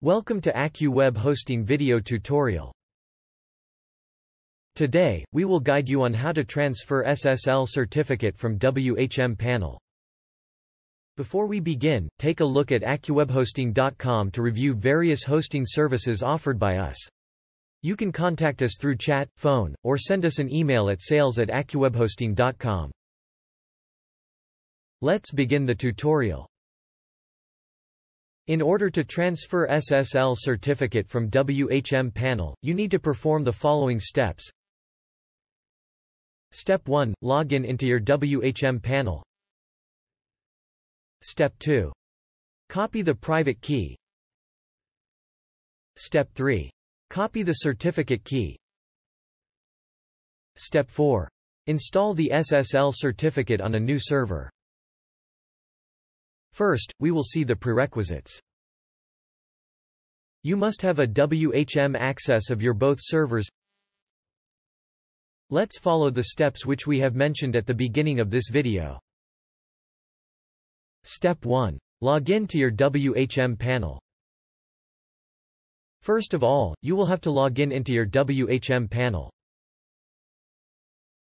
Welcome to AccuWeb Hosting video tutorial. Today, we will guide you on how to transfer SSL certificate from WHM Panel. Before we begin, take a look at AccuWebHosting.com to review various hosting services offered by us. You can contact us through chat, phone, or send us an email at sales@AccuWebHosting.com. Let's begin the tutorial. In order to transfer SSL certificate from WHM Panel, you need to perform the following steps. Step 1. Log in into your WHM Panel. Step 2. Copy the private key. Step 3. Copy the certificate key. Step 4. Install the SSL certificate on a new server. First, we will see the prerequisites. You must have a WHM access of your both servers. Let's follow the steps which we have mentioned at the beginning of this video. Step 1. Log in to your WHM Panel. First of all, you will have to log in into your WHM Panel.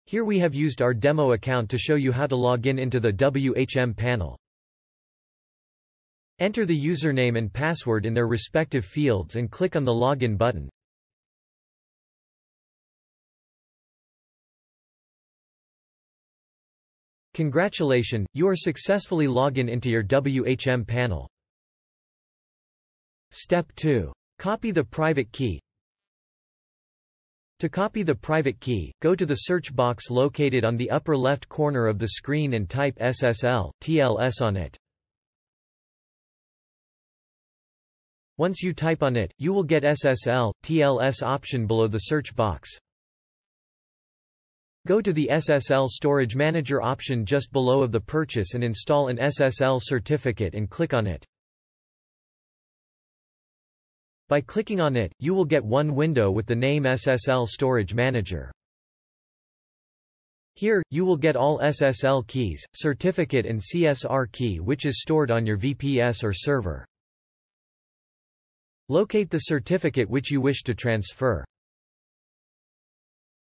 Here we have used our demo account to show you how to log in into the WHM Panel. Enter the username and password in their respective fields and click on the Login button. Congratulations, you are successfully logged in into your WHM Panel. Step 2. Copy the private key. To copy the private key, go to the search box located on the upper left corner of the screen and type SSL TLS on it. Once you type on it, you will get SSL TLS option below the search box. Go to the SSL Storage Manager option just below of the purchase and install an SSL certificate and click on it. By clicking on it, you will get one window with the name SSL Storage Manager. Here, you will get all SSL keys, certificate and CSR key which is stored on your VPS or server. Locate the certificate which you wish to transfer.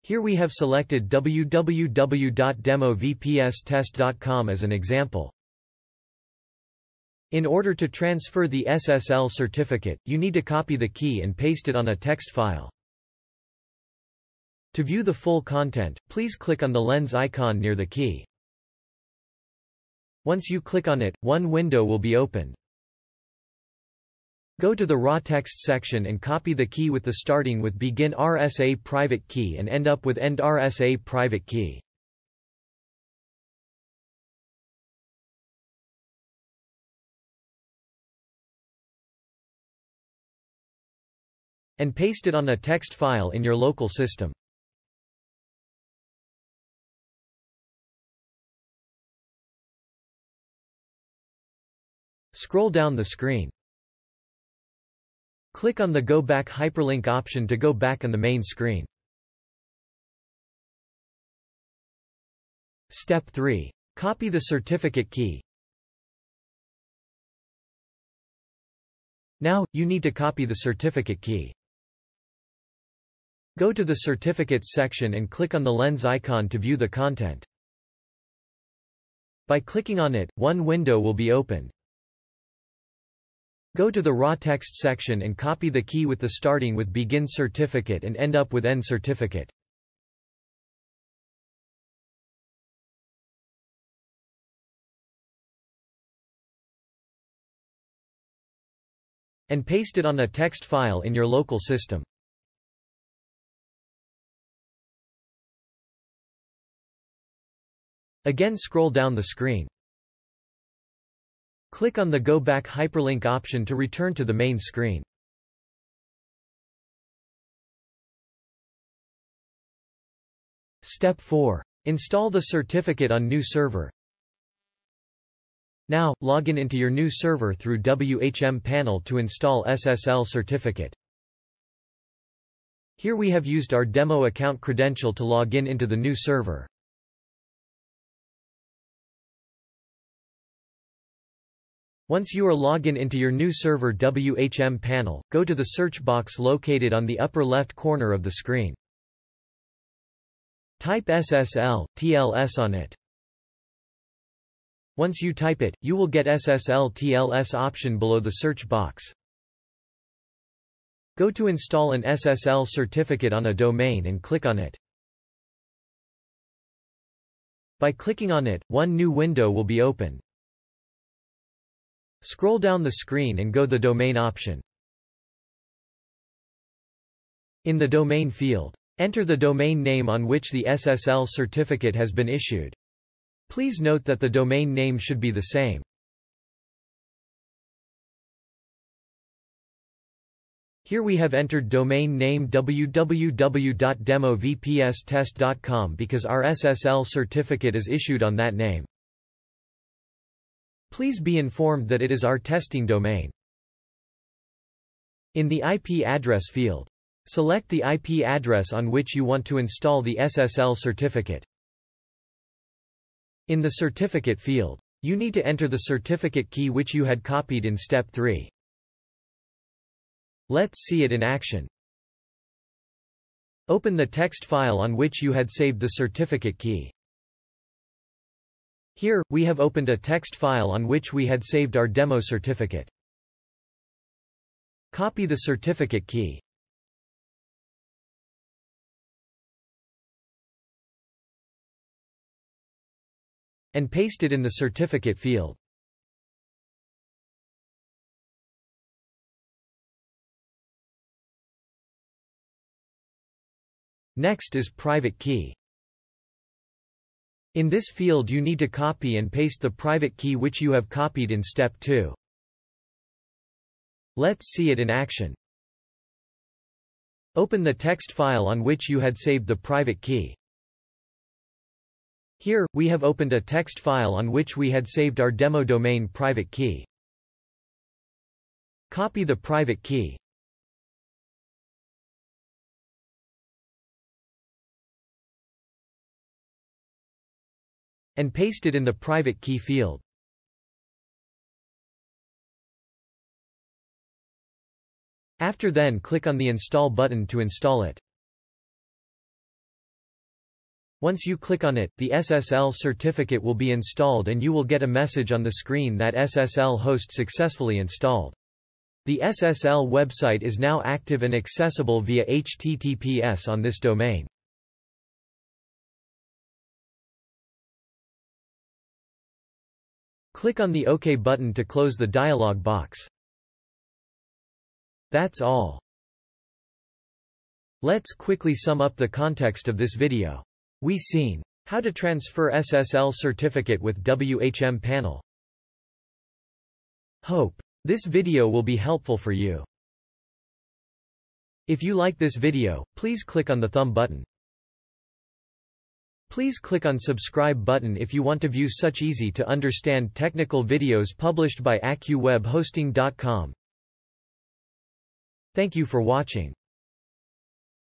Here we have selected www.demovpstest.com as an example. In order to transfer the SSL certificate, you need to copy the key and paste it on a text file. To view the full content, please click on the lens icon near the key. Once you click on it, one window will be opened. Go to the raw text section and copy the key with the starting with begin RSA private key and end up with end RSA private key. And paste it on a text file in your local system. Scroll down the screen. Click on the Go Back hyperlink option to go back on the main screen. Step 3. Copy the certificate key. Now, you need to copy the certificate key. Go to the Certificates section and click on the lens icon to view the content. By clicking on it, one window will be opened. Go to the raw text section and copy the key with the starting with begin certificate and end up with end certificate. And paste it on a text file in your local system. Again, scroll down the screen. Click on the Go Back hyperlink option to return to the main screen. Step 4. Install the certificate on new server. Now, log in into your new server through WHM Panel to install SSL certificate. Here we have used our demo account credential to log in into the new server. Once you are logged into your new server WHM Panel, go to the search box located on the upper left corner of the screen. Type SSL, TLS on it. Once you type it, you will get SSL TLS option below the search box. Go to install an SSL certificate on a domain and click on it. By clicking on it, one new window will be opened. Scroll down the screen and go the domain option. In the domain field, enter the domain name on which the SSL certificate has been issued. Please note that the domain name should be the same. Here we have entered domain name www.demovpstest.com because our SSL certificate is issued on that name. Please be informed that it is our testing domain. In the IP address field, select the IP address on which you want to install the SSL certificate. In the certificate field, you need to enter the certificate key which you had copied in step 3. Let's see it in action. Open the text file on which you had saved the certificate key. Here, we have opened a text file on which we had saved our demo certificate. Copy the certificate key. And paste it in the certificate field. Next is private key. In this field you need to copy and paste the private key which you have copied in step 2. Let's see it in action. Open the text file on which you had saved the private key. Here, we have opened a text file on which we had saved our demo domain private key. Copy the private key. And paste it in the private key field. After then click on the Install button to install it. Once you click on it, the SSL certificate will be installed and you will get a message on the screen that SSL host successfully installed. The SSL website is now active and accessible via HTTPS on this domain. Click on the OK button to close the dialog box. That's all. Let's quickly sum up the context of this video. We've seen how to transfer SSL certificate with WHM Panel. Hope this video will be helpful for you. If you like this video, please click on the thumb button. Please click on subscribe button if you want to view such easy to understand technical videos published by AccuWebHosting.com. Thank you for watching.